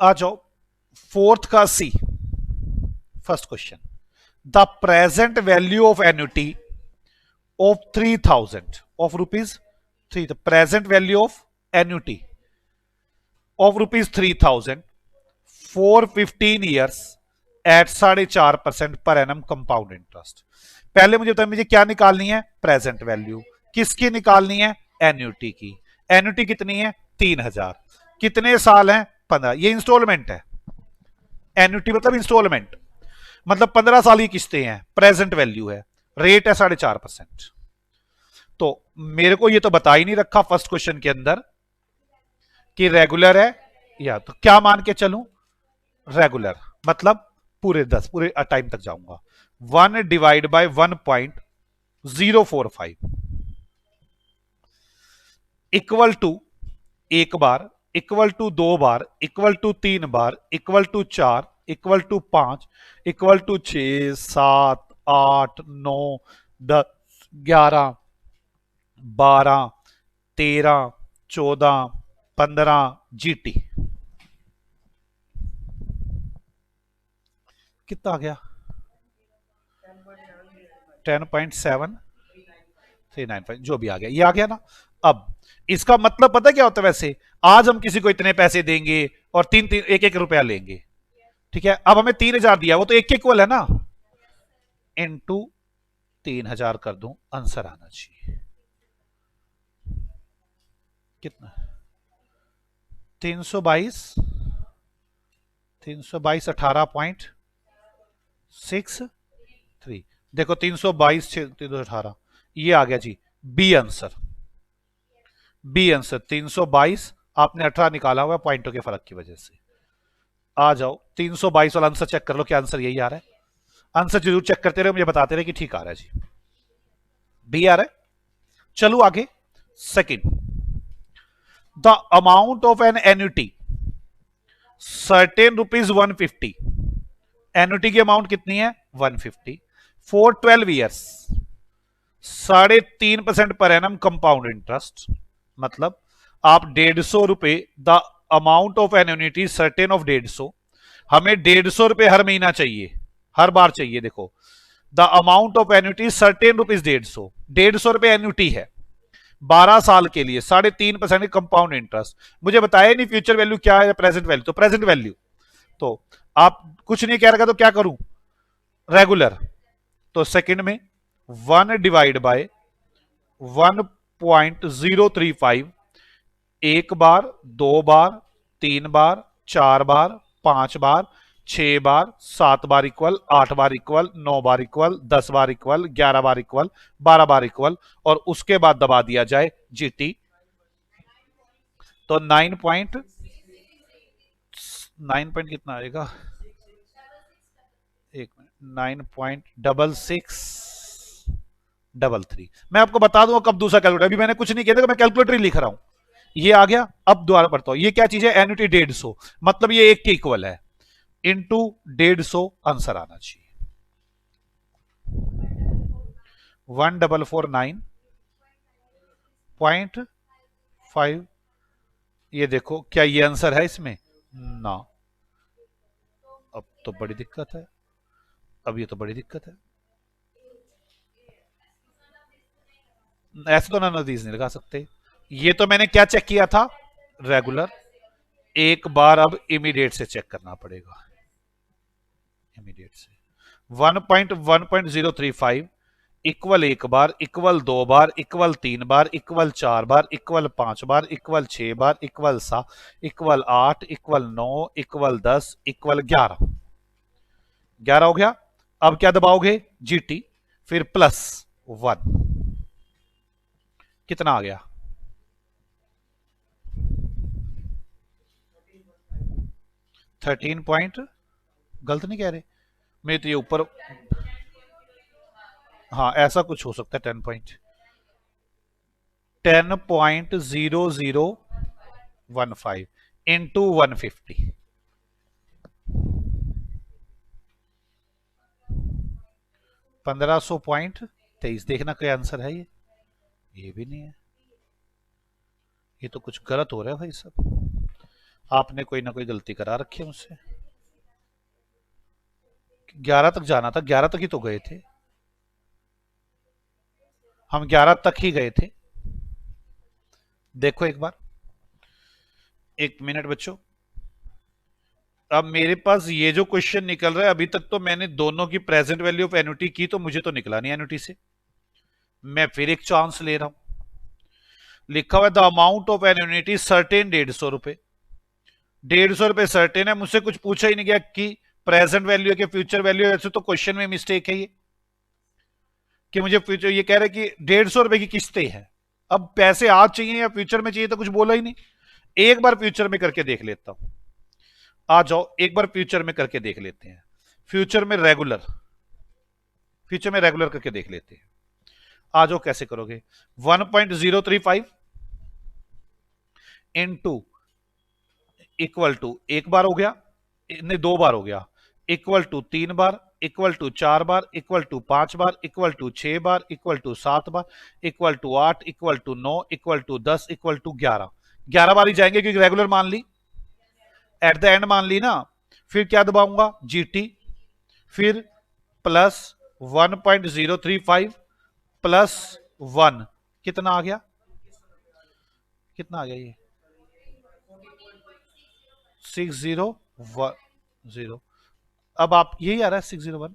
आ जाओ फोर्थ का C, first question. The present value of annuity of 3000 of rupees 3, the present value of annuity of rupees 3000 for 15 years at 4.5% per annum compound interest. पहले मुझे बताइए मुझे क्या निकालनी है, प्रेजेंट वैल्यू। किसकी निकालनी है, एन्युटी की। एन्युटी कितनी है, 3000। कितने साल हैं, 15। ये इंस्टॉलमेंट है, एन्युटी मतलब इंस्टॉलमेंट, मतलब 15 साल की किस्तें हैं। प्रेजेंट वैल्यू है, रेट है 4.5%। तो मेरे को ये तो बता ही नहीं रखा फर्स्ट क्वेश्चन के अंदर कि रेगुलर है या, तो क्या मान के चलूं, रेगुलर मतलब पूरे 10 पूरे टाइम तक जाऊंगा। 1 डिवाइड बाय 1.045 इक्वल टू एक बार, इक्वल टू 2 बार, इक्वल टू 3 बार, equal to 4, equal to 5, equal to 6, 7, 8, 9, 10, 11, 12, 13, 14, 15 GT. कितना आ गया, 10.7395, जो भी आ गया, ये आ गया ना। अब इसका मतलब पता क्या होता है, वैसे आज हम किसी को इतने पैसे देंगे और तीन तीन एक एक रुपया लेंगे, ठीक है। अब हमें 3000 दिया, वो तो एक इक्वल है ना, इनटू 3000 कर दूं, आंसर आना चाहिए कितना, 322, 322 18.63। देखो 322 318, ये आ गया जी बी आंसर। बी आंसर 322, आपने 18 निकाला हुआ पॉइंटों के फर्क की वजह से। आ जाओ 322 वाला आंसर चेक कर लो, क्या आंसर यही आ रहा है। आंसर जरूर चेक करते रहे, मुझे बताते रहे कि ठीक आ रहा है जी, बी आ रहा है। चलो आगे, second, the amount of an annuity certain rupees 150, annuity की अमाउंट कितनी है 150 फॉर 12 ईयर्स 3.5% पर एनम कंपाउंड इंटरेस्ट। मतलब आप 150 रुपए, the amount of an annuity certain of 150, हमें 150 रुपए हर महीना चाहिए, हर बार चाहिए। देखो the amount of annuity certain rupees 150, 150 रुपए एन्युटी है 12 साल के लिए, 3.5% कंपाउंड इंटरेस्ट। मुझे बताया नहीं फ्यूचर वैल्यू क्या है, प्रेजेंट वैल्यू, तो प्रेजेंट वैल्यू। तो आप कुछ नहीं कह रखा तो क्या करूं, रेगुलर। तो सेकंड में 1 डिवाइड बाय 1.035, एक बार, 2 बार, 3 बार, 4 बार, 5 बार, 6 बार, 7 बार इक्वल, 8 बार इक्वल, 9 बार इक्वल, 10 बार इक्वल, 11 बार इक्वल, 12 बार इक्वल, और उसके बाद दबा दिया जाए जीटी। तो 9 पॉइंट कितना आएगा, एक मिनट, 9.6633। मैं आपको बता दूंगा कब दूसरा कैलकुलेटर, अभी मैंने कुछ नहीं किया था, मैं कैलकुलेटर ही लिख रहा हूं। ये आ गया, अब दोबारा पढ़ता हूं, ये क्या चीज है, एन्युटी 150, मतलब ये एक के इक्वल है, इंटू 150 आंसर आना चाहिए 1449.5। ये देखो क्या ये आंसर है इसमें ना, अब तो बड़ी दिक्कत है, अब ये तो बड़ी दिक्कत है, ऐसे तो ना नतीज नहीं लगा सकते। ये तो मैंने क्या चेक किया था, रेगुलर। एक बार अब इमीडिएट से चेक करना पड़ेगा, इमीडिएट से 1.035 इक्वल एक बार, इक्वल 2 बार, इक्वल 3 बार, इक्वल 4 बार, इक्वल 5 बार, इक्वल 6 बार, equal 7, equal 8, equal 9, equal 10, equal 11। 11 हो गया। अब क्या दबाओगे, जीटी, फिर प्लस 1, कितना आ गया 13 पॉइंट, गलत नहीं कह रहे मैं तो, ये ऊपर, हाँ ऐसा कुछ हो सकता है, 10.0015 इंटू 150, 1500.23। देखना कोई आंसर है ये भी नहीं है, ये तो कुछ गलत हो रहा है भाई सब। आपने कोई ना कोई गलती करा रखी है मुझसे। 11 तक जाना था, 11 तक ही तो गए थे हम, 11 तक ही गए थे। देखो एक बार, एक मिनट बच्चों। अब मेरे पास ये जो क्वेश्चन निकल रहा है, अभी तक तो मैंने दोनों की प्रेजेंट वैल्यू ऑफ एन्युटी की, तो मुझे तो निकला नहीं एन्युटी से। मैं फिर एक चांस ले रहा हूं। लिखा हुआ the amount of annuity certain 150 रुपए। 150 रुपए सर्टेन है, मुझसे कुछ पूछा ही नहीं गया कि प्रेजेंट वैल्यू है कि फ्यूचर वैल्यू है। ऐसे तो क्वेश्चन में मिस्टेक है ये, कि मुझे फ्यूचर, ये कह रहे कि 150 रुपए की किस्तें हैं। अब पैसे आज चाहिए या फ्यूचर में चाहिए, तो कुछ बोला ही नहीं। एक बार फ्यूचर में करके देख लेता हूं। आ जाओ एक बार फ्यूचर में करके देख लेते हैं। फ्यूचर में रेगुलर, फ्यूचर में रेगुलर करके देख लेते हैं। आ जाओ, कैसे करोगे? 1.035 इनटू इक्वल टू, एक बार हो गया, नहीं 2 बार हो गया, इक्वल टू 3 बार, इक्वल टू 4 बार, इक्वल टू 5 बार, इक्वल टू 6 बार, इक्वल टू 7 बार, equal to 8, equal to 9, equal to 10, equal to 11। 11 बार ही जाएंगे क्योंकि रेगुलर मान ली, एट द एंड मान ली ना। फिर क्या दबाऊंगा? जीटी, फिर प्लस 1.035 प्लस 1, कितना आ गया? कितना आ गया ये? 6010। अब आप, यही आ रहा है 601,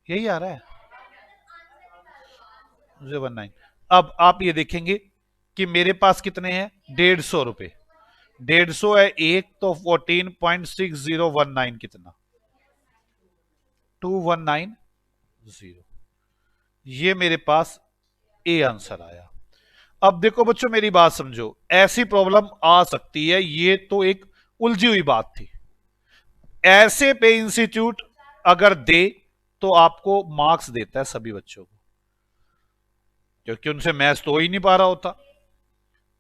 यही आ रहा है 019। अब आप ये देखेंगे कि मेरे पास कितने हैं? 150 रुपए। 150 है एक, तो 14.6019 कितना? 2190। ये मेरे पास ए आंसर आया। अब देखो बच्चों, मेरी बात समझो, ऐसी प्रॉब्लम आ सकती है, ये तो एक उलझी हुई बात थी। ऐसे पे इंस्टीट्यूट अगर दे तो आपको मार्क्स देता है सभी बच्चों को, क्योंकि उनसे मैच तो हो ही नहीं पा रहा होता,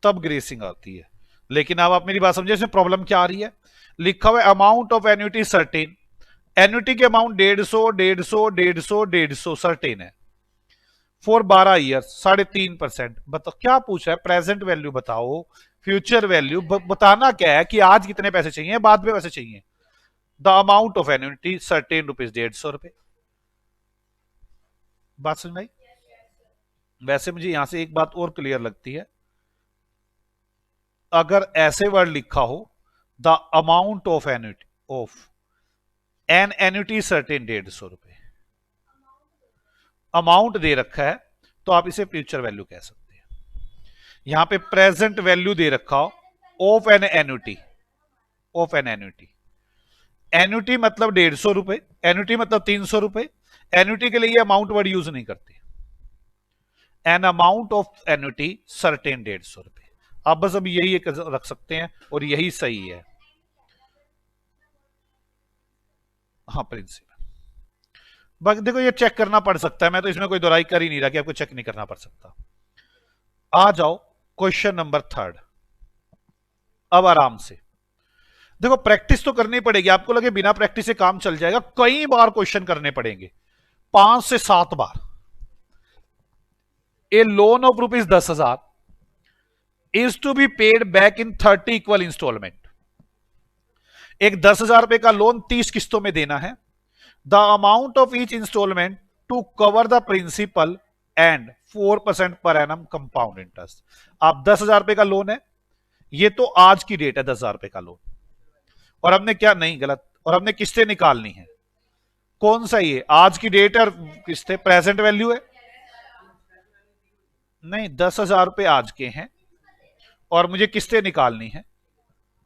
तब ग्रेसिंग आती है। लेकिन अब आप मेरी बात समझे, इसमें प्रॉब्लम क्या आ रही है? लिखा हुआ है amount of annuity certain. Annuity के अमाउंट 150, 150, 150, 150 सर्टेन है फॉर 12 ईयर, 3.5%। बताओ क्या पूछ रहा है? प्रेजेंट वैल्यू बताओ, फ्यूचर वैल्यू बताना क्या है, कि आज कितने पैसे चाहिए, बाद में पैसे चाहिए। The amount of annuity certain rupees 150 रुपए। बात समझ आई? वैसे मुझे यहां से एक बात और क्लियर लगती है, अगर ऐसे वर्ड लिखा हो, the amount of annuity of an annuity certain 150 रुपए, अमाउंट दे रखा है, तो आप इसे फ्यूचर वैल्यू कह सकते हैं। यहां पे प्रेजेंट वैल्यू दे रखा हो of an annuity, of an annuity. Annuity मतलब 150 रुपए, एन्युटी मतलब 300 रुपए। एन्युटी के लिए ये अमाउंट वर्ड यूज नहीं करते। An amount of annuity certain 150 रुपए। आप बस अभी यही एक रख सकते हैं और यही सही है। हाँ प्रिंसिपल, बाकी देखो ये चेक करना पड़ सकता है, मैं तो इसमें कोई दोहराई कर ही नहीं रहा कि आपको चेक नहीं करना पड़ सकता। आ जाओ क्वेश्चन नंबर 3। अब आराम से देखो, प्रैक्टिस तो करनी पड़ेगी। आपको लगे बिना प्रैक्टिस से काम चल जाएगा, कई बार क्वेश्चन करने पड़ेंगे, 5 से 7 बार। A loan of ₹10,000 is to be paid back in 30 equal instalment. एक 10,000 रुपए का लोन 30 किस्तों में देना है। The amount of each installment to cover the principal and 4% per annum compound interest. आप 10,000 रुपए का लोन है, ये तो आज की डेट है 10,000 रुपए का लोन, और हमने क्या, नहीं गलत, और हमने किस्तें निकालनी है। कौन सा? ये आज की डेट है, और किस्तें प्रेजेंट वैल्यू है। नहीं, 10,000 रुपए आज के हैं और मुझे किस्तें निकालनी है,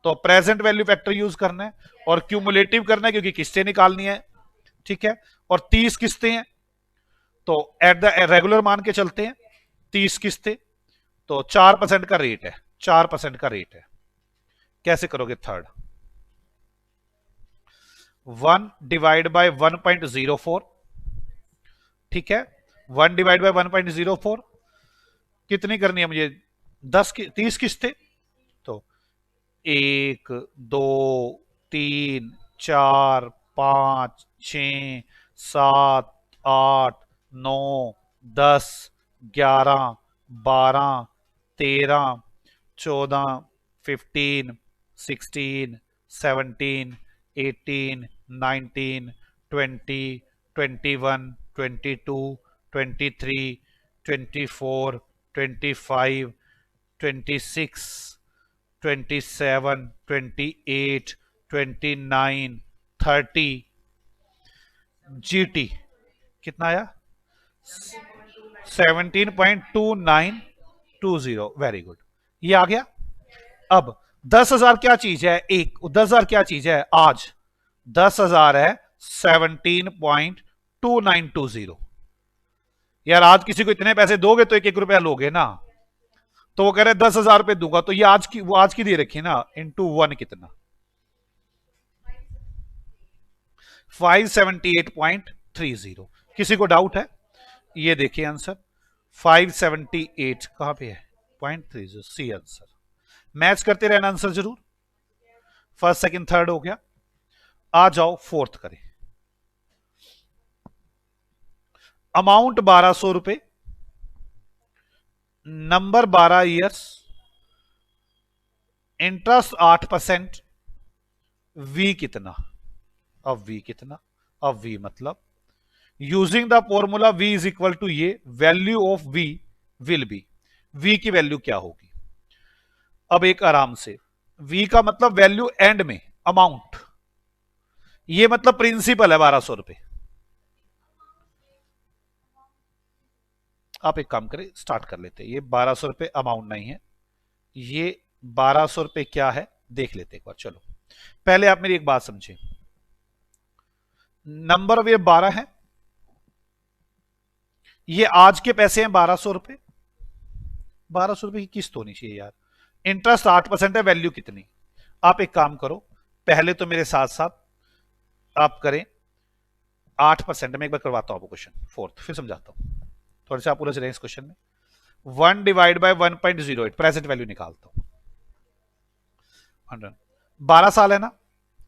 तो प्रेजेंट वैल्यू फैक्टर यूज करना है और क्यूमुलेटिव करना है क्योंकि किस्तें निकालनी है, ठीक है। और 30 किस्तें हैं, तो एट द रेगुलर मान के चलते हैं, 30 किस्तें, तो 4% का रेट है, 4% का रेट है। कैसे करोगे? थर्ड, 1 डिवाइड बाय 1.04, ठीक है। 1 डिवाइड बाय 1.04 कितनी करनी है मुझे? 30 किस्तें, तो 1 2 3 4 5 6 7 8 9 10 11 12 13 14 15, 16, 17, 18, 19, 20, 21, 22, 23, 24, 25, 26, 27, 28, 29, 30। जीटी कितना आया? 17.2920। वेरी गुड, ये आ गया। अब 10,000 क्या चीज है? 10,000 क्या चीज है आज? 10,000 है 17.2920। यार आज किसी को इतने पैसे दोगे तो 1-1 रुपया लोगे ना। तो वो कह रहे 10,000 रुपए दूंगा, तो ये आज की, वो आज की दे रखी ना, इंटू 1 कितना? 578.30। किसी को डाउट है? ये देखिए आंसर 578 कहां पे है? 0.30 सी आंसर। मैच करते रहना आंसर जरूर। फर्स्ट सेकंड थर्ड हो गया, आ जाओ फोर्थ करें। अमाउंट 1200 रुपए, नंबर 12 ईयर्स, इंटरेस्ट 8%, वी कितना? अब वी कितना? अब वी मतलब using the formula v is equal to ये value of v will be, v की वैल्यू क्या होगी? अब एक आराम से, v का मतलब वैल्यू एंड में, अमाउंट, ये मतलब प्रिंसिपल है 1200 रुपए। आप एक काम करें, स्टार्ट कर लेते हैं। ये 1200 रुपए अमाउंट नहीं है, ये 1200 रुपए क्या है देख लेते एक बार। चलो पहले आप मेरी एक बात समझे, नंबर ऑफ ये 12 है, ये आज के पैसे हैं 1200 रुपए। 1200 रुपए की किस्त होनी चाहिए यार। इंटरेस्ट 8% है, वैल्यू कितनी? आप एक काम करो, पहले तो मेरे साथ साथ आप करें 8%। में एक बार करवाता हूं आपको क्वेश्चन, फोर्थ फिर समझाता हूं, थोड़े से आप उलझ रहे हैं इस क्वेश्चन में। 1 डिवाइड बाय 1.08 प्रेजेंट वैल्यू निकालता हूं। 12 साल है ना,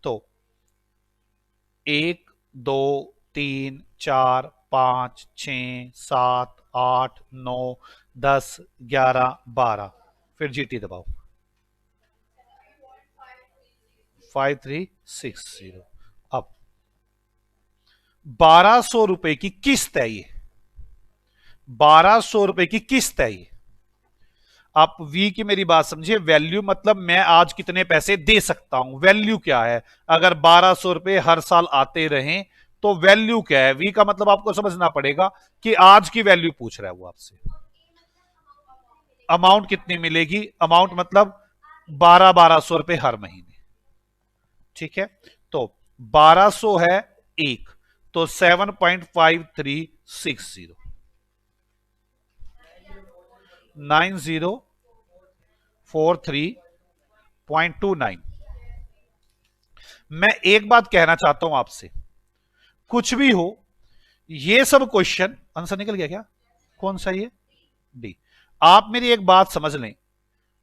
तो 1 2 3 4 5 6 7 8 9 10 11 12, फिर जीटी दबाओ 5360। अब 1200 रुपए की किस्त है ये, 1200 रुपए की किस्त है ये। आप वी की मेरी बात समझिए, वैल्यू मतलब मैं आज कितने पैसे दे सकता हूं, वैल्यू क्या है? अगर 1200 रुपए हर साल आते रहें तो वैल्यू क्या है? वी का मतलब आपको समझना पड़ेगा कि आज की वैल्यू पूछ रहा है वो आपसे। अमाउंट कितनी मिलेगी? अमाउंट मतलब 1200 रुपए हर महीने, ठीक है। तो 1200 है एक, तो 7.5360, 9043.29। मैं एक बात कहना चाहता हूं आपसे, कुछ भी हो, ये सब क्वेश्चन आंसर निकल गया क्या? कौन सा ये? डी। आप मेरी एक बात समझ लें,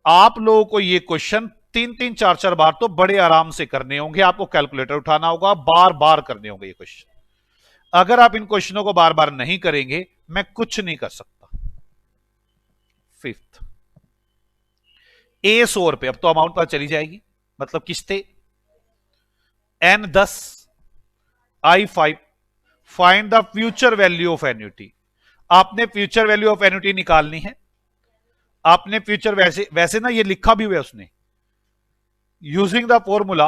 आप लोगों को ये क्वेश्चन 3-3 4-4 बार तो बड़े आराम से करने होंगे। आपको कैलकुलेटर उठाना होगा, बार बार करने होंगे ये क्वेश्चन। अगर आप इन क्वेश्चनों को बार बार नहीं करेंगे, मैं कुछ नहीं कर सकता। फिफ्थ, ए 100 रुपए, अब तो अमाउंट पता चली जाएगी, मतलब किस्ते। N 10, i 5, find the future value of annuity. आपने फ्यूचर वैल्यू ऑफ एन्युटी निकालनी है। आपने फ्यूचर वैसे वैसे ना ये लिखा भी हुआ है उसने, यूजिंग द फॉर्मूला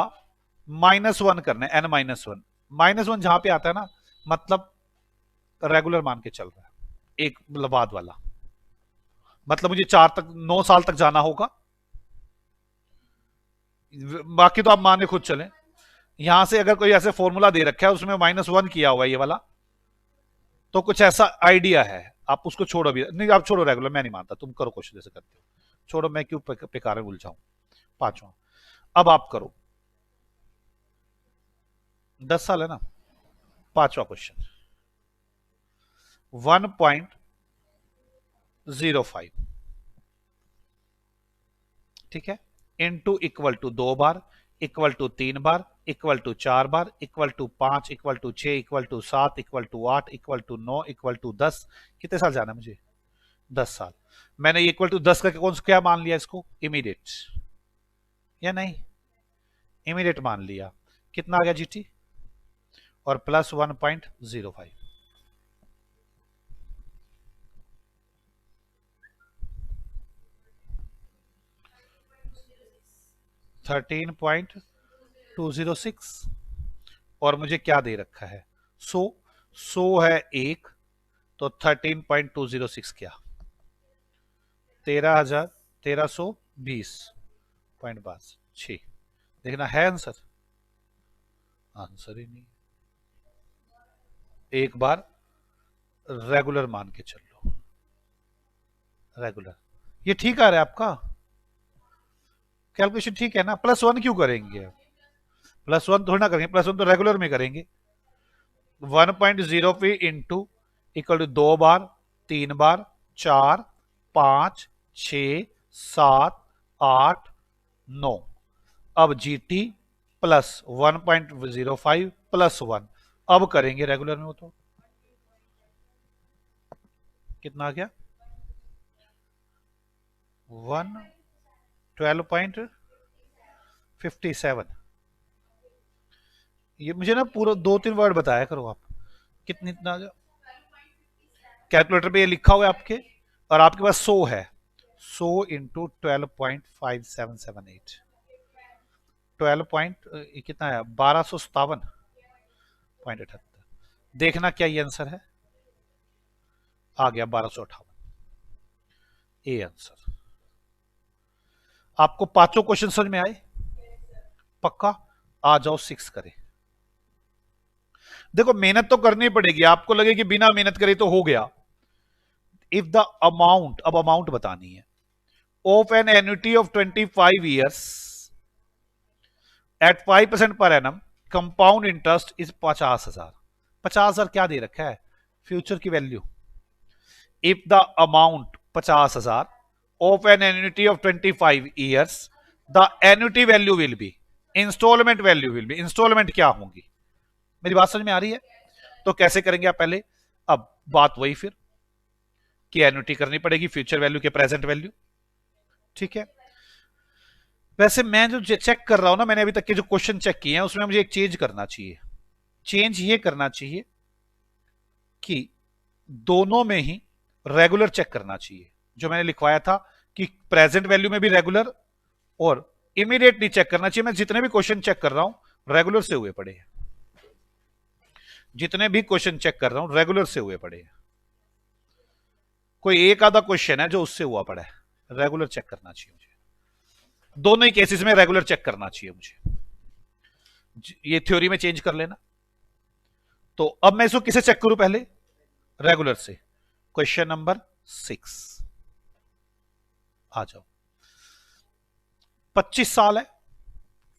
-1 करना है, n -1। -1 जहां पे आता है ना, मतलब रेगुलर मान के चल रहा है, एक बाद वाला, मतलब मुझे 9 साल तक जाना होगा। बाकी तो आप माने खुद चलें। यहां से अगर कोई ऐसे फॉर्मूला दे रखा है उसमें -1 किया हुआ ये वाला, तो कुछ ऐसा आइडिया है। आप उसको छोड़ो भी नहीं, आप छोड़ो रेगुलर, मैं नहीं मानता, तुम करो क्वेश्चन जैसे करते हो, छोड़ो, मैं क्यों बेकार में उलझाऊं। पांचवा, अब आप करो, 10 साल है ना। पांचवा क्वेश्चन 1.05, ठीक है, इनटू इक्वल टू 2 बार, इक्वल टू 3 बार, इक्वल टू 4 बार, equal to 5, equal to 6, equal to 7, equal to 8, equal to 9, equal to 10। कितने साल जाना है मुझे? 10 साल। मैंने इक्वल टू 10 का कौन सा क्या मान लिया इसको? इमीडिएट। या नहीं? इमीडिएट मान लिया, कितना आ गया जीटी, और प्लस 1.05। 13.206, और मुझे क्या दे रखा है, 100 है एक, तो 13.206 क्या, 13,1320.6। देखना है आंसर, आंसर ही नहीं। एक बार रेगुलर मान के चल लो, रेगुलर, ये ठीक आ रहा है आपका कैलकुलेशन, ठीक है ना? +1 क्यों करेंगे, +1 थोड़ा ना करेंगे, +1 तो रेगुलर में करेंगे। 1.0 पे इंटू इक्वल टू 2 बार, 3 बार, 4, 5, 6, 7, 8, 9। अब जीटी प्लस 1.05 +1, अब करेंगे रेगुलर में, वो तो कितना आ गया, 12.57। ये मुझे ना पूरा 2-3 वर्ड बताया करो आप, कितनी, इतना कैलकुलेटर पे ये लिखा हुआ है आपके, और आपके पास 100 है, 100 इंटू 12.5778, 12 पॉइंट कितना है, 1257.78। देखना क्या ये आंसर है, आ गया 1258, ए आंसर। आपको पांचों क्वेश्चन समझ में आए? पक्का? आ जाओ 6 करें। देखो मेहनत तो करनी पड़ेगी, आपको लगे कि बिना मेहनत करे तो हो गया। इफ द अमाउंट, अब अमाउंट बतानी है, of an annuity of 25 years at 5% per annum, compound interest is 50,000। 50,000 क्या दे रखा है, फ्यूचर की value. If the amount 50,000 of an annuity of 25 years, the annuity value will be, installment value will be, installment क्या होंगी। मेरी बात समझ में आ रही है? तो कैसे करेंगे आप पहले, अब बात वही फिर कि एन्युटी करनी पड़ेगी फ्यूचर वैल्यू के प्रेजेंट वैल्यू, ठीक है। वैसे मैं जो चेक कर रहा हूं ना, मैंने अभी तक के जो क्वेश्चन चेक किए हैं उसमें मुझे एक चेंज करना चाहिए। चेंज ये करना चाहिए कि दोनों में ही रेगुलर चेक करना चाहिए, जो मैंने लिखवाया था कि प्रेजेंट वैल्यू में भी रेगुलर और इमीडिएटली चेक करना चाहिए। मैं जितने भी क्वेश्चन चेक कर रहा हूं रेगुलर से हुए पड़े हैं, जितने भी क्वेश्चन चेक कर रहा हूं रेगुलर से हुए पड़े हैं। कोई एक आधा क्वेश्चन है जो उससे हुआ पड़ा है, रेगुलर चेक करना चाहिए मुझे, दोनों ही केसेस में रेगुलर चेक करना चाहिए मुझे। ये थ्योरी में चेंज कर लेना। तो अब मैं इसको किसे चेक करूं, पहले रेगुलर से। क्वेश्चन नंबर 6 आ जाओ। 25 साल है,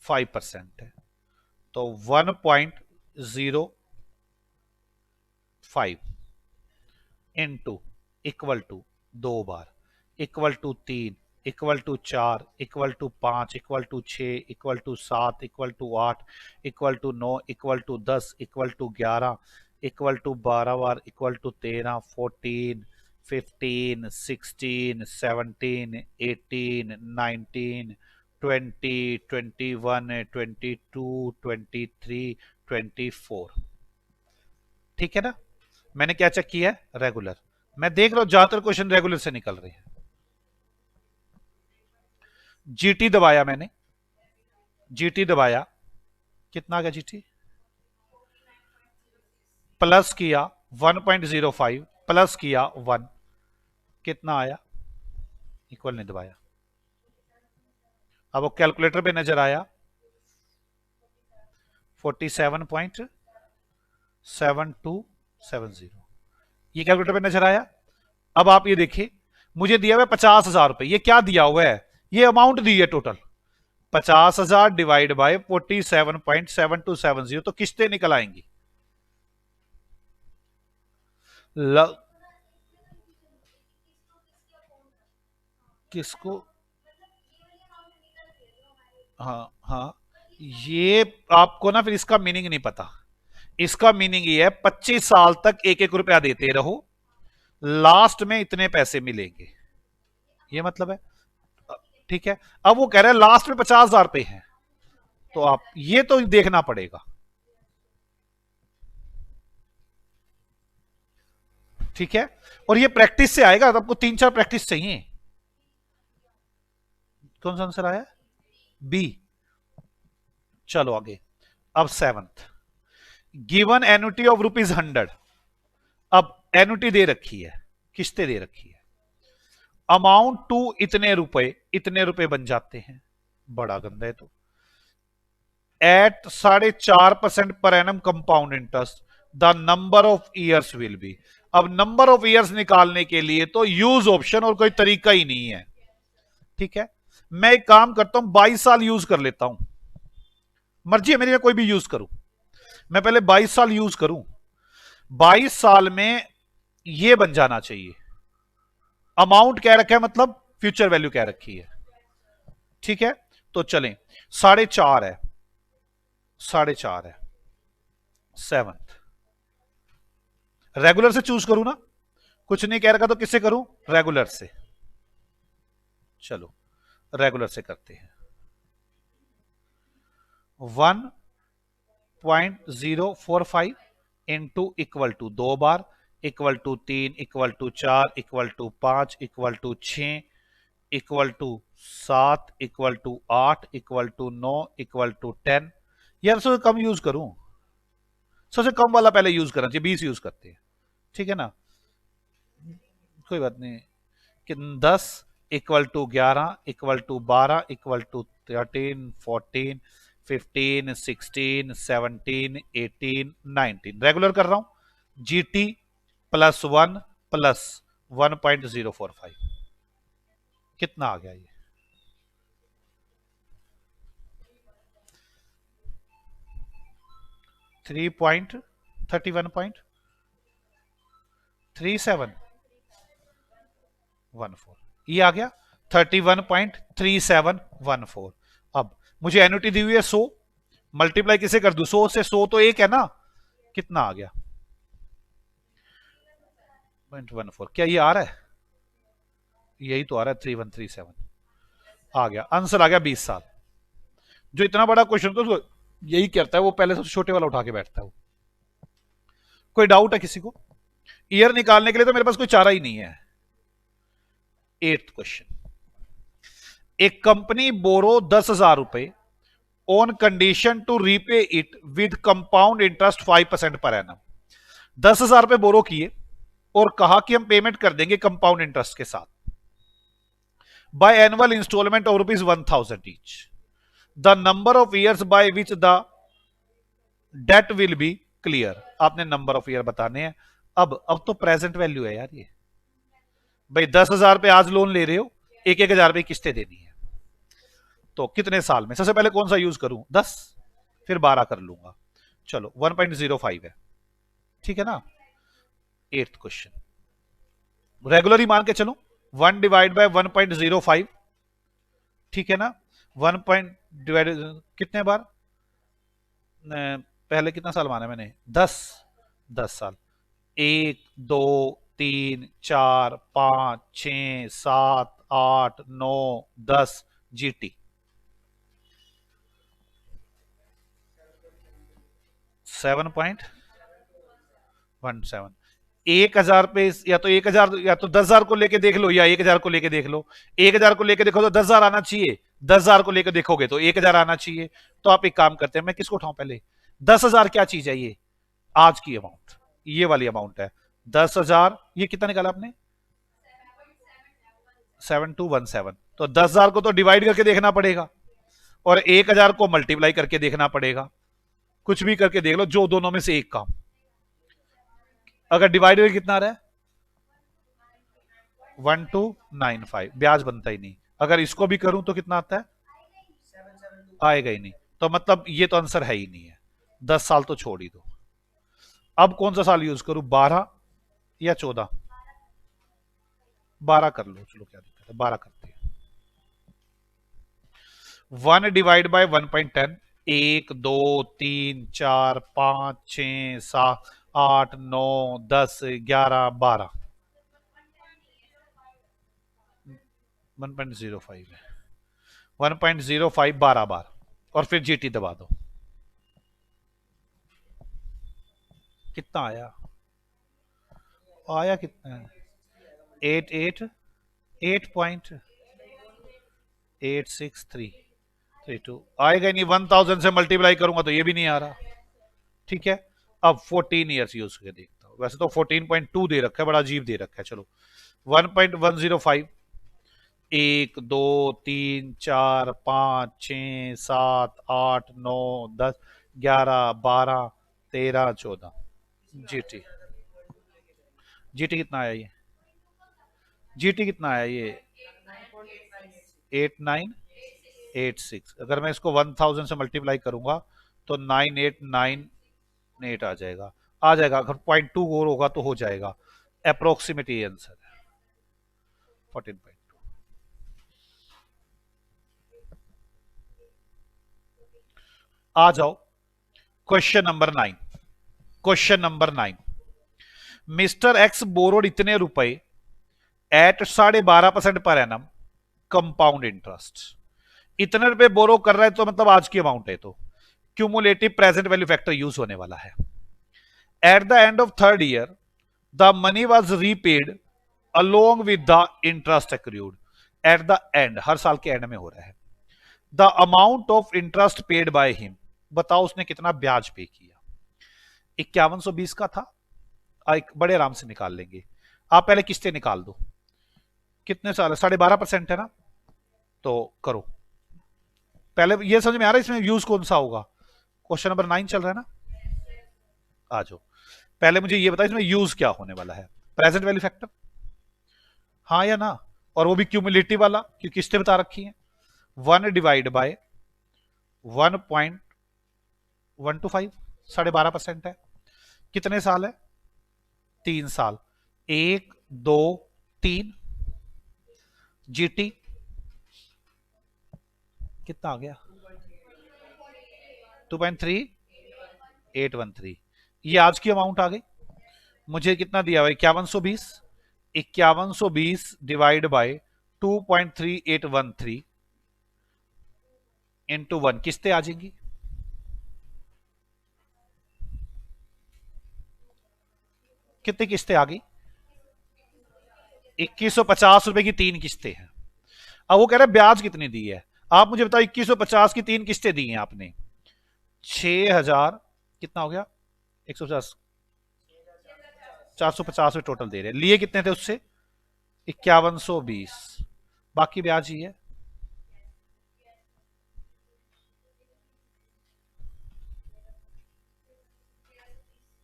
5% है, तो 1.05 इंटू इक्वल टू 2 बार, equal to 3, equal to 4, equal to 5, equal to 6, equal to 7, equal to 8, equal to 9, equal to 10, equal to 11, equal to 12 बार, इक्वल टू 13, 14, 15, 16, 17, 18, 19, 20, 21, 22, 23, 24। ठीक है ना? मैंने क्या चेक किया है, रेगुलर। मैं देख रहा हूं ज्यादातर क्वेश्चन रेगुलर से निकल रहे हैं। जीटी दबाया मैंने, जीटी दबाया, कितना आ गया जीटी, प्लस किया 1.05 प्लस किया 1, कितना आया, इक्वल नहीं दबाया। अब वो कैलकुलेटर पे नजर आया 47.7270, ये कैलकुलेटर पे नजर आया। अब आप ये देखिए, मुझे दिया हुआ है 50,000 रुपए, ये क्या दिया हुआ है, ये अमाउंट दी है टोटल 50,000 डिवाइड बाय 47.7270, तो किस्तें निकल आएंगी। किसको, हाँ हाँ, ये आपको ना फिर इसका मीनिंग नहीं पता। इसका मीनिंग ये है 25 साल तक 1-1 रुपया देते रहो, लास्ट में इतने पैसे मिलेंगे, ये मतलब है। ठीक है, अब वो कह रहे हैं लास्ट में 50,000 पे है, तो आप ये तो देखना पड़ेगा। ठीक है, और ये प्रैक्टिस से आएगा, तो आपको 3-4 प्रैक्टिस चाहिए। कौन सा आंसर आया? बी। चलो आगे। अब 7th, गिवन एन्युटी ऑफ ₹100। अब एन्युटी दे रखी है, किस्तें दे रखी है, अमाउंट टू इतने रुपए बन जाते हैं, बड़ा गंदा है। तो at 4.5% per annum compound interest, the number of years will be. अब नंबर ऑफ ईयर्स निकालने के लिए तो यूज ऑप्शन, और कोई तरीका ही नहीं है। ठीक है, मैं एक काम करता हूं, 22 साल यूज कर लेता हूं, मर्जी है मेरी, मैं कोई भी यूज करूं। मैं पहले 22 साल यूज करूं, 22 साल में ये बन जाना चाहिए। अमाउंट क्या रखा है, मतलब फ्यूचर वैल्यू क्या रखी है। ठीक है, तो चलें, 4.5 है, 4.5 है। 7th, रेगुलर से चूज करूं ना, कुछ नहीं कह रखा तो किससे करूं, रेगुलर से। चलो रेगुलर से करते हैं। 1.045 इंटू इक्वल टू 2 बार, equal to 3, equal to 4, equal to 5, equal to 6, equal to 7, equal to 8, equal to 9, equal to 10। यार सबसे कम यूज करूं, सबसे कम वाला पहले यूज करना चाहिए, 20 यूज करते हैं। ठीक है ना, कोई बात नहीं। कि 10 equal to 11, equal to 12, equal to 13, 14, 15, 16, 17, 18, 19। Regular कर रहा हूं, GT +1 प्लस 1.045, कितना आ गया ये? 3.31.3714, ये आ गया 31.3714। अब मुझे एन्युटी दी हुई है 100, मल्टीप्लाई किसे कर दूं, 100 से, 100 तो एक है ना, कितना आ गया 0.14। क्या ये आ रहा है, यही तो आ रहा है 3137, आ गया आंसर, आ गया 20 साल। जो इतना बड़ा क्वेश्चन तो यही करता है, वो पहले सबसे छोटे वाला उठा के बैठता है वो। कोई डाउट है किसी को? ईयर निकालने के लिए तो मेरे पास कोई चारा ही नहीं है। 8th क्वेश्चन, एक कंपनी बोरो 10,000 रुपए on condition to repay it with compound interest 5% per annum. 10,000 रुपए बोरो किए और कहा कि हम पेमेंट कर देंगे कंपाउंड इंटरेस्ट के साथ, by annual installment of ₹1,000 each. The number of years by which the debt will be clear. आपने नंबर ऑफ ईयर बताने हैं। अब तो प्रेजेंट वैल्यू है यार ये, भाई 10,000 पे आज लोन ले रहे हो, 1,000 रुपए किस्तें देनी है, तो कितने साल में? सबसे पहले कौन सा यूज करूं, 10, फिर 12 कर लूंगा। चलो 1.05 है, ठीक है ना। 8th क्वेश्चन, रेगुलर ही मान के चलो, 1 डिवाइड बाय 1.05, ठीक है ना। 1 पॉइंट डिवाइड कितने बार, पहले कितना साल माना मैंने, 10 साल। 1, 2, 3, 4, 5, 6, 7, 8, 9, 10 GT 7.17। 1,000 पे, या तो 1,000, या तो 10,000 को लेके देख लो, या 1,000 को लेके देख लो। 1,000 को लेके देखो तो 10,000 आना चाहिए, 10,000 को लेके देखोगे तो 1,000 आना चाहिए। तो आप एक काम करते हैं, मैं किसको उठाऊं पहले, 10,000 क्या चीज है ये, आज की अमाउंट, ये वाली अमाउंट है 10,000। ये कितना निकाला आपने, 7217। तो 10,000 को तो डिवाइड करके देखना पड़ेगा, और 1,000 को मल्टीप्लाई करके देखना पड़ेगा। कुछ भी करके देख लो, जो दोनों में से एक काम। अगर डिवाइड में कितना आ रहा है, 1295, ब्याज बनता ही नहीं। अगर इसको भी करूं तो कितना आता है, आएगा ही नहीं। तो मतलब ये तो आंसर है ही नहीं है, 10 साल तो छोड़ ही दो। अब कौन सा साल यूज करूं, 12 या 14? 12 कर लो, चलो क्या दिक्कत है, 12 करते हैं। 1 डिवाइड बाय 1.10, 1, 2, 3, 4, 5, 6, 7, 8, 9, 10, 11, 12, 1.05 है। 1.05 12 बार और फिर जीटी दबा दो। कितना आया? आया कितना है? 8.8.63332 आएगा ही नहीं। 1000 से मल्टीप्लाई करूंगा तो ये भी नहीं आ रहा। ठीक है, अब 14 ईयर्स यूज करके देखता हूं। वैसे तो 14.2 दे रखा है, बड़ा अजीब दे रखा है। चलो 1.105, 1 2 3 4 5 6 7 8 9 10 11 12 13 14। जीटी, जीटी कितना आया ये? जीटी कितना आया ये? 8986। अगर मैं इसको 1000 से मल्टीप्लाई करूंगा तो 9898 आ जाएगा। आ जाएगा, अगर 0.2 और होगा तो हो जाएगा। अप्रोक्सीमेट आंसर है 14.2। आ जाओ question number 9। Question number 9, mister x borrowed इतने रुपए एट 12.5% पर एनम कंपाउंड इंटरेस्ट। इतने रुपए बोरो कर रहा है तो मतलब आज की अमाउंट है, तो cumulative present value factor use होने वाला है। At the end of third year the money was repaid along with the interest accrued. At the end, हर साल के एंड में हो रहा है। The amount of interest paid by him, बताओ उसने कितना ब्याज पे किया। 5120 का था, एक बड़े आराम से निकाल लेंगे। आप पहले किस्तें निकाल दो। कितने साल है? 12.5% है ना, तो करो। पहले ये समझ में आ रहा है इसमें यूज कौन सा होगा? क्वेश्चन नंबर 9 चल रहा है ना। आ जाओ, पहले मुझे ये बताओ इसमें यूज क्या होने वाला है? प्रेजेंट वैल्यू फैक्टर, हाँ या ना? और वो भी क्यूमुलेटिव वाला, क्योंकि किस्तें बता रखी हैं। 1 डिवाइड बाय 1.125, 12.5% है। कितने साल है? 3 साल। 1 2 3। जीटी कितना आ गया? 2.3813। ये आज की अमाउंट आ गई। मुझे कितना दिया भाई? 5120। 5120 डिवाइड बाय 2.3813 इंटू 1, किस्तें आ जाएंगी। कितनी किस्तें आ गई? 2150 रुपए की 3 किस्तें हैं। अब वो कह रहे हैं ब्याज कितनी दी है। आप मुझे बताओ, 2150 की 3 किस्तें दी हैं आपने। 6000 कितना हो गया? 150, 450 टोटल दे रहे हैं। लिए कितने थे उससे? 5120, बाकी ब्याज ही है।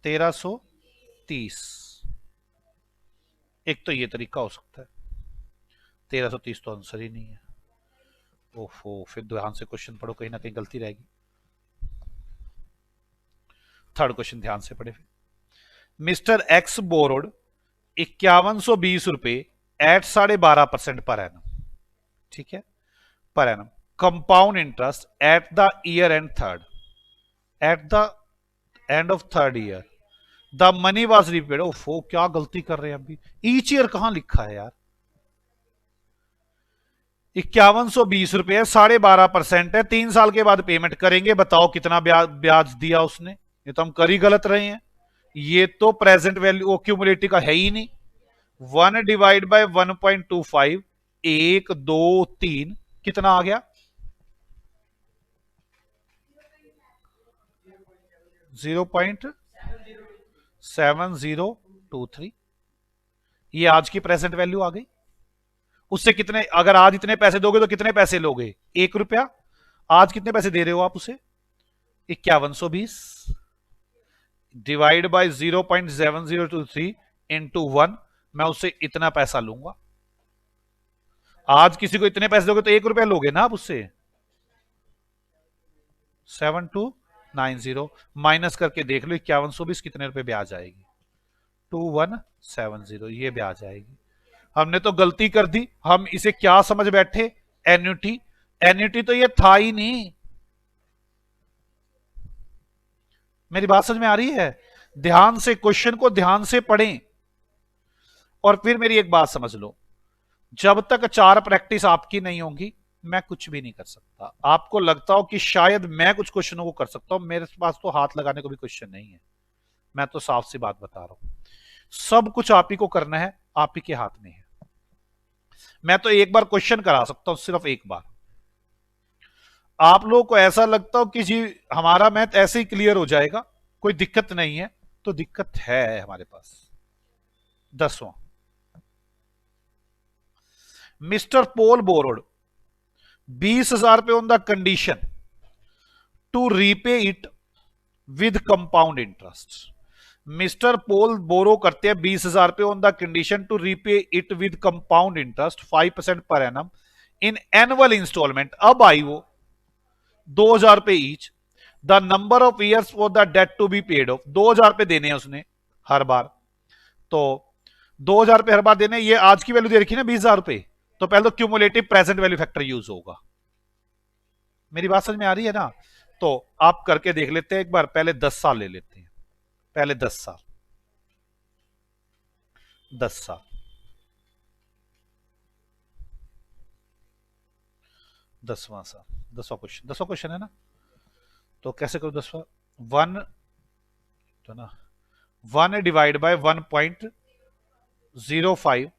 तेरह सौ तीस। एक तो ये तरीका हो सकता है। 1330 तो आंसर ही नहीं है। ओफो, फिर ध्यान से क्वेश्चन पढ़ो, कहीं ना कहीं गलती रहेगी। थर्ड क्वेश्चन ध्यान से पढ़े। मिस्टर एक्स बोरोड 5120 रुपए एट 12.5% पर एनम। ठीक है, पर annum compound interest at the year and third, eight the end of third year the money was repaid. ओफो, क्या गलती कर रहे हैं अभी। ईच ईयर कहां लिखा है यार? 5120 रुपए 12.5% है। 3 साल के बाद पेमेंट करेंगे। बताओ कितना ब्याज दिया उसने। ये तो हम कर ही गलत रहे हैं। ये तो प्रेजेंट वैल्यू क्यूमुलेटिव का है ही नहीं। 1 डिवाइड बाय 1.25, 1 2 3, कितना आ गया? 0.7023। ये आज की प्रेजेंट वैल्यू आ गई। उससे कितने, अगर आज इतने पैसे दोगे तो कितने पैसे लोगे? 1 रुपया। आज कितने पैसे दे रहे हो आप उसे? 5120 डिवाइड बाय 0.7023 इंटू 1, मैं उससे इतना पैसा लूंगा। आज किसी को इतने पैसे दोगे तो 1 रुपया लोगे ना आप उससे। 7290 माइनस करके देख लो 5120 कितने रुपए ब्याज आएगी। 2170, ये ब्याज आएगी। हमने तो गलती कर दी। हम इसे क्या समझ बैठे? एन्युटी। एन्युटी तो ये था ही नहीं। मेरी बात समझ में आ रही है? ध्यान से क्वेश्चन को ध्यान से पढ़ें। और फिर मेरी एक बात समझ लो, जब तक 4 प्रैक्टिस आपकी नहीं होगी मैं कुछ भी नहीं कर सकता। आपको लगता हो कि शायद मैं कुछ क्वेश्चनों को कर सकता हूं, मेरे पास तो हाथ लगाने को भी क्वेश्चन नहीं है। मैं तो साफ सी बात बता रहा हूं, सब कुछ आप ही को करना है, आप ही के हाथ में है। मैं तो एक बार क्वेश्चन करा सकता हूं, सिर्फ एक बार। आप लोगों को ऐसा लगता हो कि जी हमारा मैथ ऐसे ही क्लियर हो जाएगा, कोई दिक्कत नहीं है, तो दिक्कत है हमारे पास। 10वां, मिस्टर पोल बोरोड 20,000 रुपए on the condition to repay it with compound interest. Mister Paul borrow करते हैं 20,000 रुपए on the condition to repay it with compound interest 5% per annum in annual instalment. अब आई वो 2,000 रुपए each. The number of years for the debt to be paid off, 2,000 रुपए देने हैं उसने हर बार। तो 2,000 रुपए हर बार देने, ये आज की वैल्यू दे रखी ना 20,000 रुपए, तो पहले तो cumulative present value factor use होगा। मेरी बात समझ में आ रही है ना? तो आप करके देख लेते हैं एक बार, पहले 10 साल ले लेते हैं, पहले 10 साल, 10 साल, 10वां साल, 10वां क्वेश्चन, 10वां क्वेश्चन है ना? तो कैसे करो 10वां? वन, तो ना 1 डिवाइड बाय 1.05,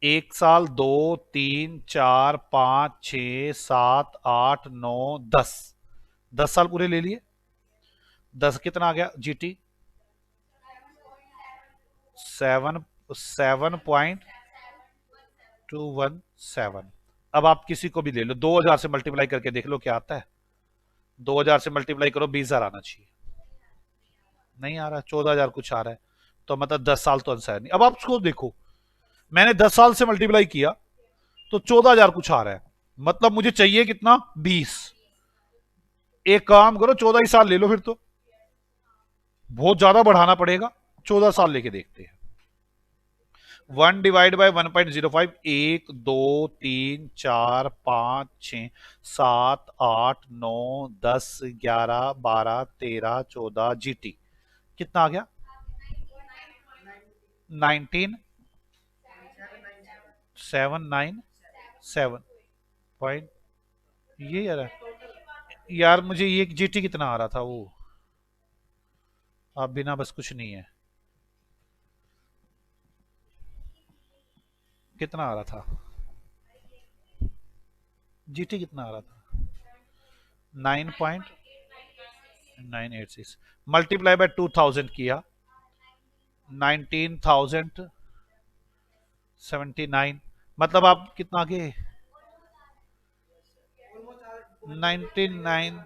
1 साल, 2, 3, 4, 5, 6, 7, 8, 9, 10, 10 साल पूरे ले लिए। 10 कितना आ गया जीटी? 7.217। अब आप किसी को भी ले लो, 2,000 से मल्टीप्लाई करके देख लो क्या आता है। 2,000 से मल्टीप्लाई करो, 20,000 आना चाहिए, नहीं आ रहा, 14,000 कुछ आ रहा है। तो मतलब 10 साल तो आंसर नहीं। अब आप उसको देखो, मैंने 10 साल से मल्टीप्लाई किया तो 14,000 कुछ आ रहा है, मतलब मुझे चाहिए कितना? 20। एक काम करो, 14 ही साल ले लो, फिर तो बहुत ज्यादा बढ़ाना पड़ेगा। 14 साल लेके देखते हैं। 1 डिवाइड बाय 1.05, 1, 2, 3, 4, 5, 6, 7, 8, 9, 10, 11, 12, 13, 14 जीटी कितना आ गया? 19,797 ये यार, यार मुझे ये जीटी कितना आ रहा था वो, आप बिना बस कुछ नहीं है, कितना आ रहा था जीटी, कितना आ रहा था? 9.986 मल्टीप्लाई बाय 2,000 किया, 19,079, मतलब आप कितना आगे? 99,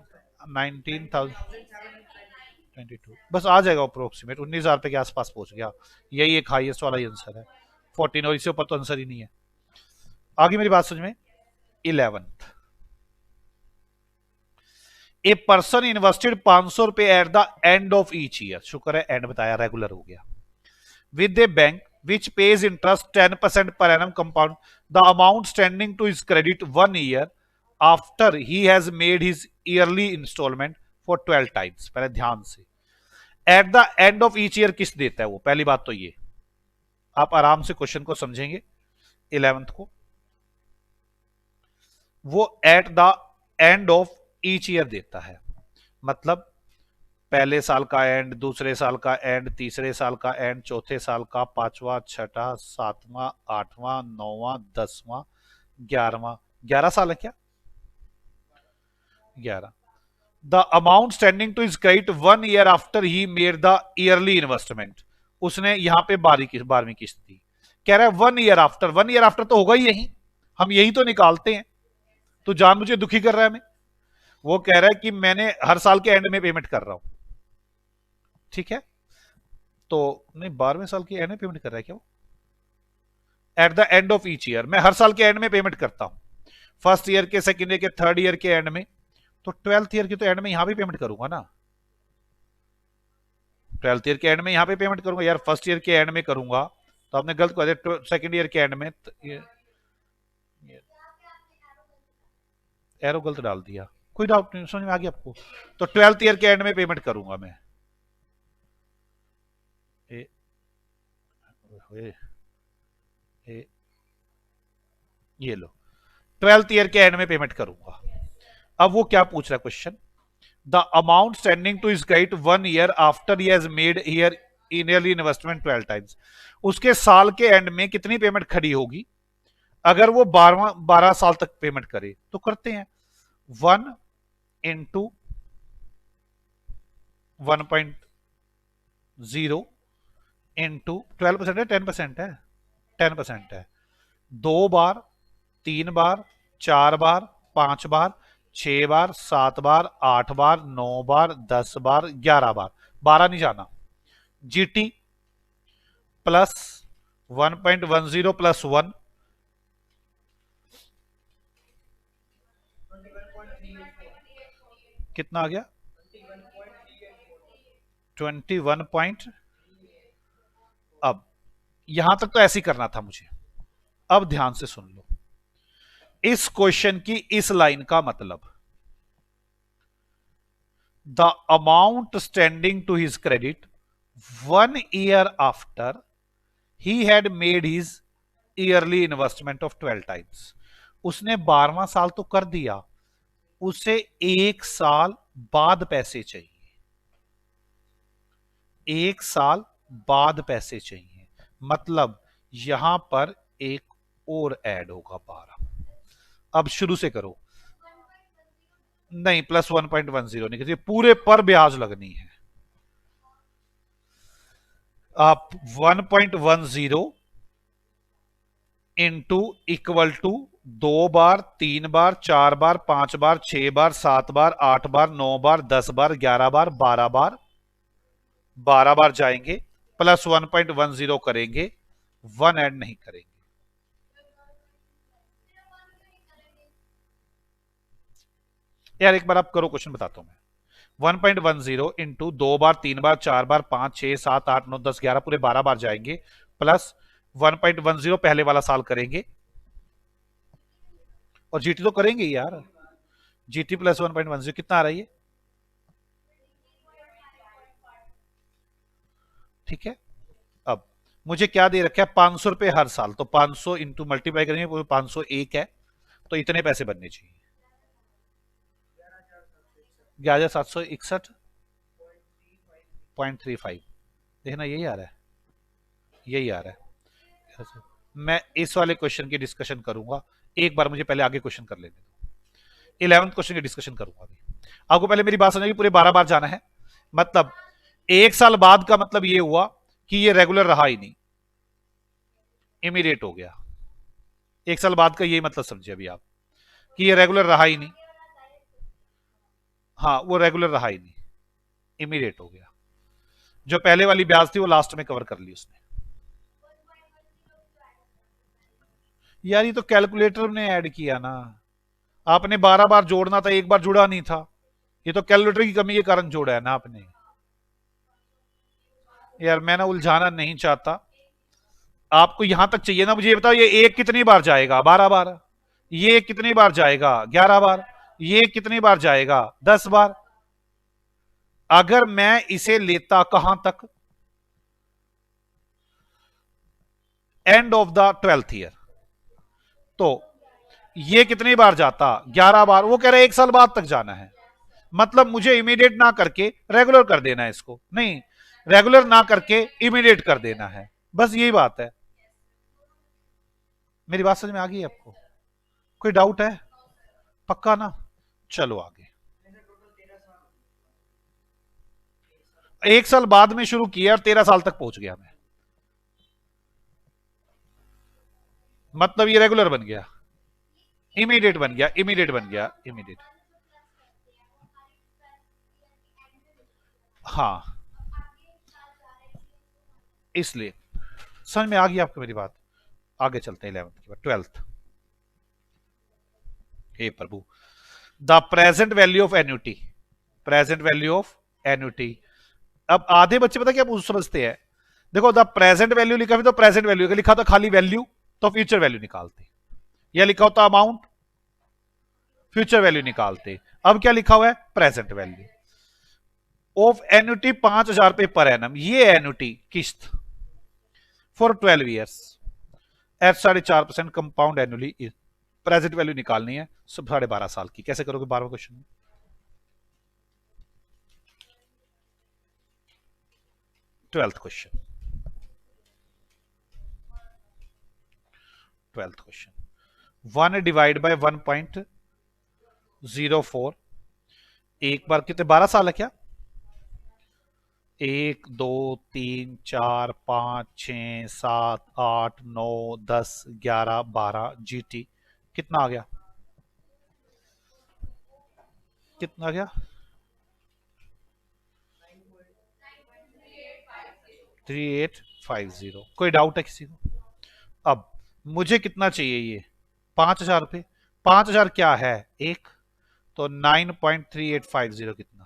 19,022, बस आ जाएगा अप्रोक्सीमेट 19,000 रुपए के आसपास पहुंच गया। यही एक हाईएस्ट वाला ही आंसर है, 14, और इससे ऊपर तो आंसर ही नहीं है। आगे मेरी बात समझ में? 11th, ए पर्सन इन्वेस्टेड 500 रुपए eight the end of each year, शुक्र है एंड बताया, रेगुलर हो गया, with A bank which pays interest 10% per annum compound, the amount standing to his credit 1 year after he has made his yearly installment for 12 times। पहले ध्यान से, eight the end of each year किस देता है वो, पहली बात तो ये, आप आराम से क्वेश्चन को समझेंगे। 11th को वो eight the end of each year देता है, मतलब पहले साल का एंड, दूसरे साल का एंड, तीसरे साल का एंड, चौथे साल का, पांचवा, छठा, सातवां, आठवां, नौवां, 10वां, 11वां, 11 साल है क्या? 11। The amount standing two is credit 1 year after he made the yearly investment, उसने यहां पे 12वीं किस्त दी, कह रहा है 1 year आफ्टर, 1 year आफ्टर तो होगा ही यही, हम यही तो निकालते हैं, तो जान मुझे दुखी कर रहा है हमें। वो कह रहा है कि मैंने हर साल के एंड में पेमेंट कर रहा हूं, ठीक है, तो नहीं 12वें साल की एंड में पेमेंट कर रहा है क्या वो? Eight the end of each year, मैं हर साल के एंड में पेमेंट करता हूं, फर्स्ट ईयर के, सेकंड ईयर के, थर्ड ईयर के एंड में, तो 12th ईयर की तो एंड में यहां भी पेमेंट करूंगा ना, 12th ईयर के एंड में यहां पे पेमेंट करूंगा यार, फर्स्ट ईयर के एंड में करूंगा तो आपने गलत कर दिया, सेकंड ईयर के एंड में एरो गलत डाल दिया, कोई डाउट नहीं, समझ में आ गया आपको? तो 12th ईयर के एंड में पेमेंट करूंगा मैं। ए, ए, ए, ये लो 12th ईयर के एंड में पेमेंट करूंगा। अब वो क्या पूछ रहा है question, the amount standing two is credit 1 year after he has made year yearly investment 12 times. उसके साल के एंड में कितनी पेमेंट खड़ी होगी अगर वो 12 साल तक पेमेंट करे। तो करते हैं 1 इंटू 1.0 इंटू 12% है 10% है 10% है। 2 बार 3 बार 4 बार 5 बार 6 बार 7 बार 8 बार 9 बार 10 बार 11 बार, 12 नहीं जाना। जीटी प्लस 1.10 प्लस 1 कितना आ गया 21 पॉइंट। अब यहां तक तो ऐसे ही करना था मुझे। अब ध्यान से सुन लो इस क्वेश्चन की इस लाइन का मतलब, the amount standing to his credit 1 year after he had made his yearly investment of 12 times. उसने 12वां साल तो कर दिया, उसे 1 साल बाद पैसे चाहिए, 1 साल बाद पैसे चाहिए। मतलब यहां पर एक और ऐड होगा 12। अब शुरू से करो, नहीं प्लस 1.10 नहीं, पूरे पर ब्याज लगनी है। आप 1.10 इंटू इक्वल टू 2 बार 3 बार 4 बार 5 बार 6 बार 7 बार 8 बार 9 बार 10 बार 11 बार 12 बार, 12 बार जाएंगे, प्लस 1.10 करेंगे, 1 ऐड नहीं करेंगे। यार एक बार आप करो, क्वेश्चन बताता हूं मैं। 1.10 इंटू 2 बार 3 बार 4 बार 5 6 7 8 9 10 11 पूरे 12 बार जाएंगे, प्लस 1.10 पहले वाला साल करेंगे, और जीटी तो करेंगे यार। जीटी प्लस 1.10 कितना आ रहा है? ठीक है। अब मुझे क्या दे रखा है 500 रुपए हर साल, तो 500 इंटू मल्टीप्लाई करेंगे 501 है, तो इतने पैसे बनने चाहिए 11,761.35। देखना यही आ रहा है, यही आ रहा है। मैं इस वाले क्वेश्चन की डिस्कशन करूंगा, एक बार मुझे पहले आगे क्वेश्चन कर लेने दो। 11th क्वेश्चन की डिस्कशन करूंगा अभी। आपको पहले मेरी बात समझेगी, पूरे 12 बार जाना है। मतलब 1 साल बाद का मतलब ये हुआ कि ये रेगुलर रहा ही नहीं, इमीडिएट हो गया। 1 साल बाद का यही मतलब समझे अभी आप कि ये रेगुलर रहा ही नहीं। हाँ वो रेगुलर रहा ही नहीं, इमीडिएट हो गया। जो पहले वाली ब्याज थी वो लास्ट में कवर कर ली उसने। यार ये तो कैलकुलेटर ने ऐड किया ना, आपने 12 बार जोड़ना था, एक बार जुड़ा नहीं था। ये तो कैलकुलेटर की कमी के कारण जोड़ा है ना आपने। यार मैं ना उलझाना नहीं चाहता, आपको यहां तक चाहिए ना। मुझे ये बताओ ये एक कितनी बार जाएगा 12 बार, ये कितनी बार जाएगा 11 बार, ये कितनी बार जाएगा 10 बार। अगर मैं इसे लेता कहां तक, end of the 12th year, तो ये कितनी बार जाता 11 बार। वो कह रहे 1 साल बाद तक जाना है, मतलब मुझे इमीडिएट ना करके रेगुलर कर देना है इसको, नहीं रेगुलर ना करके इमीडिएट कर देना है, बस यही बात है। मेरी बात समझ में आ गई आपको? कोई डाउट है? पक्का ना? चलो आगे। 1 साल बाद में शुरू किया और 13 साल तक पहुंच गया मैं, मतलब ये रेगुलर बन गया, इमीडिएट बन गया, इमीडिएट बन गया, इमीडिएट। हाँ इसलिए समझ में आ गई आपको मेरी बात। आगे चलते हैं 11th के बाद 12th। हे प्रभु, the present value of annuity, present value of annuity. अब आधे बच्चे पता क्या समझते हैं, देखो द प्रेजेंट वैल्यू लिखा तो प्रेजेंट वैल्यू लिखा था खाली वैल्यू, तो फ्यूचर वैल्यू निकालते, या लिखा होता अमाउंट, फ्यूचर वैल्यू निकालते। अब क्या लिखा हुआ है प्रेजेंट वैल्यू ऑफ एन्युटी 5,000 रुपए पर एनम। ये एन्युटी किस्त for 12 years at 4.5% compound annually present value निकालनी है 12.5 साल की। कैसे करोगे 12वें क्वेश्चन में? ट्वेल्थ क्वेश्चन 1 डिवाइड बाय 1.04, एक बार कितने 12 साल है क्या? 1 2 3 4 5 6 7 8 9 10 11 12 GT कितना आ गया? कितना आ गया? 3850। कोई डाउट है किसी को? अब मुझे कितना चाहिए? ये 5,000 रुपये। 5,000 क्या है? एक तो 9.3850 कितना?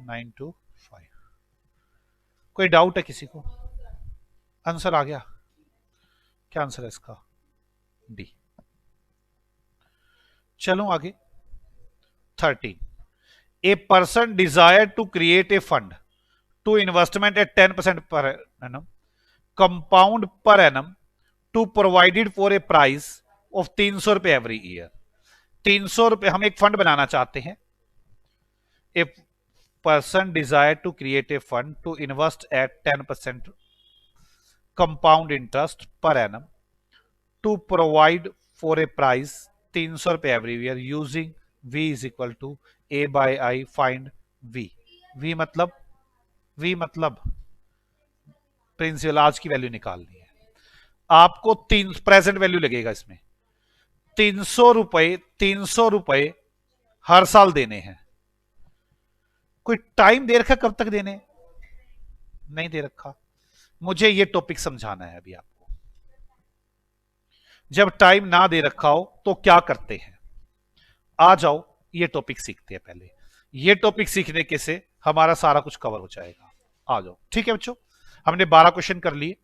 925। कोई डाउट है किसी को? आंसर आ गया? क्या आंसर है इसका? डी। चलो आगे 13। A person desire to create a fund to investment at 10% per annum compound per annum to provided for a price of 300 रुपए एवरी ईयर। 300 रुपए हम एक फंड बनाना चाहते हैं। A person desire to create a fund to invest at 10% compound interest per annum to provide for a price 300 रुपए every year using v is equal to a by i find v। v मतलब प्रिंसिपल आज की value निकालनी है आपको। तीन present value लगेगा इसमें। 300 रुपए हर साल देने हैं। कोई टाइम दे रखा कब तक देने? नहीं दे रखा। मुझे ये टॉपिक समझाना है अभी आपको। जब टाइम ना दे रखा हो तो क्या करते हैं? आ जाओ ये टॉपिक सीखते हैं पहले। ये टॉपिक सीखने के से हमारा सारा कुछ कवर हो जाएगा। आ जाओ। ठीक है बच्चों, हमने 12 क्वेश्चन कर लिए।